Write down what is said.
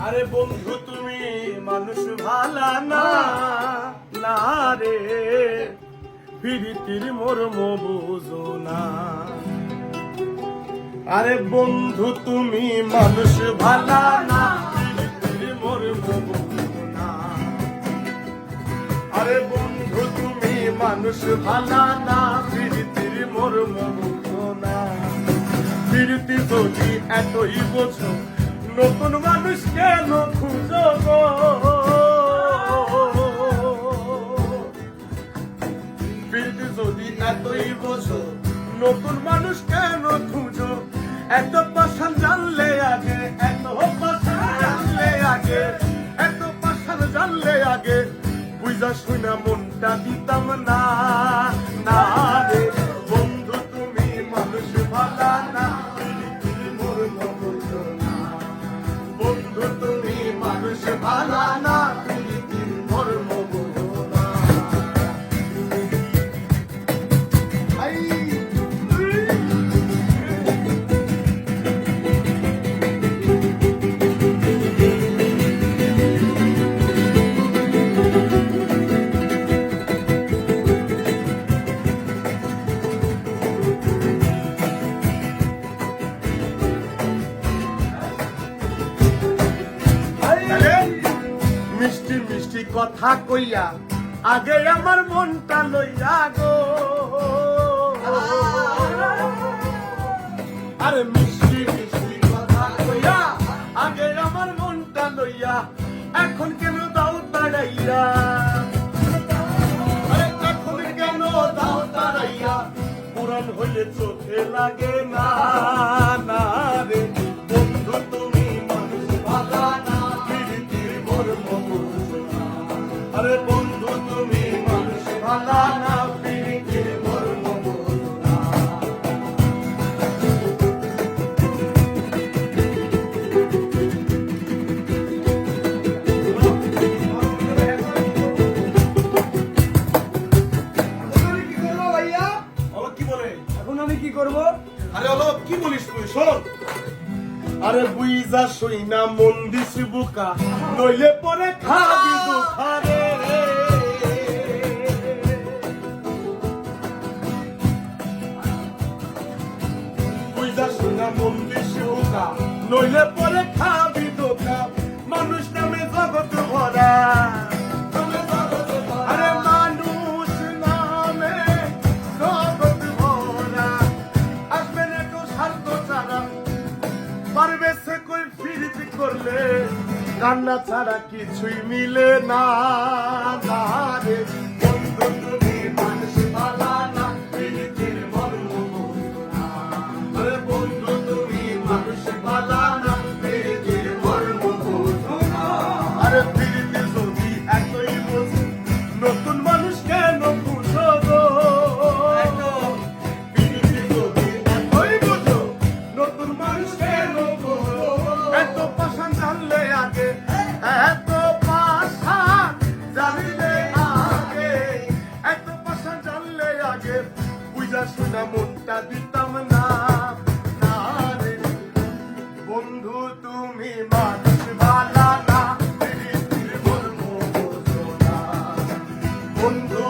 আরে বন্ধু তুমি মানুষ ভালা না না রে প্রীতির মর্ম বুঝো না। আরে বন্ধু তুমি মানুষ ভালা না প্রীতির মর্ম বুঝো না। আরে বন্ধু তুমি মানুষ ভালা না প্রীতির মর্ম বুঝো না। প্রীতি যদি এতই বোঝো নতুন মানুষ কেন খুঁজো গো? প্রীতি যদি এতই বোঝো নতুন মানুষ কেন খুঁজো? এত পাষাণ জানলে আগে, এত পাষাণ জানলে আগে, এত পাষাণ জানলে আগে বুঝা শুনা মনটা দিতাম না না রে। বন্ধু তুমি মানুষ ভালা না প্রীতির মর্ম বুঝো না। বন্ধু তুমি মানুষ ভালা না প্রীতির মর্ম বুঝো না। মিষ্টি মিষ্টি কথা কইয়া আগে আমার মনটা লইয়া গো। আরে মিষ্টি মিষ্টি কথা কইয়া আগে আমার মনটা লইয়া এখন কেন দাও তাড়াইয়া? আরে এখন কেন দাও তাড়াইয়া? পুরান হইলে চোখে লাগে না না রে। বন্ধু তুমি মানুষ ভালা না প্রীতির মর্ম বুঝো না। আরে বন্ধু তুমি মানুষ ভালা না প্রীতির মর্ম বুঝো না। আরে অলপ কি বলিস তুই? শোন, আরে বুইজা সই না মন দিস বুকা নইলে পরে খাবি দুখারে। বুইজা সই না মন দিস বুকা নইলে পরে খাবি দুখা। মানুষ নামে জগৎ ভরা, আরে মানুষ নামে জগৎ ভরা। আসবে না কেউ স্বার্থ ছাড়া, পারবে সে কই ফিরতি করলে, কান্না ছাড়া কিছুই মিলে না না রে। বন্ধু তুমি মানুষ ভালা না প্রীতির মর্ম বুঝো না। আরে বন্ধু তুমি মানুষ ভালা না প্রীতির মর্ম বুঝো না। আরে প্রীতি যদি এতই বোঝো নতুন মানুষ কেন খুঁজো গো? প্রীতি যদি এতই বোঝো নতুন মানুষ কেন খুঁজো? এত পাষাণ জানলে বুঝা শোনা মনটা দিতাম না, না রে। বন্ধু তুমি মানুষ ভালা না, প্রীতির মর্ম বোঝো না। বন্ধু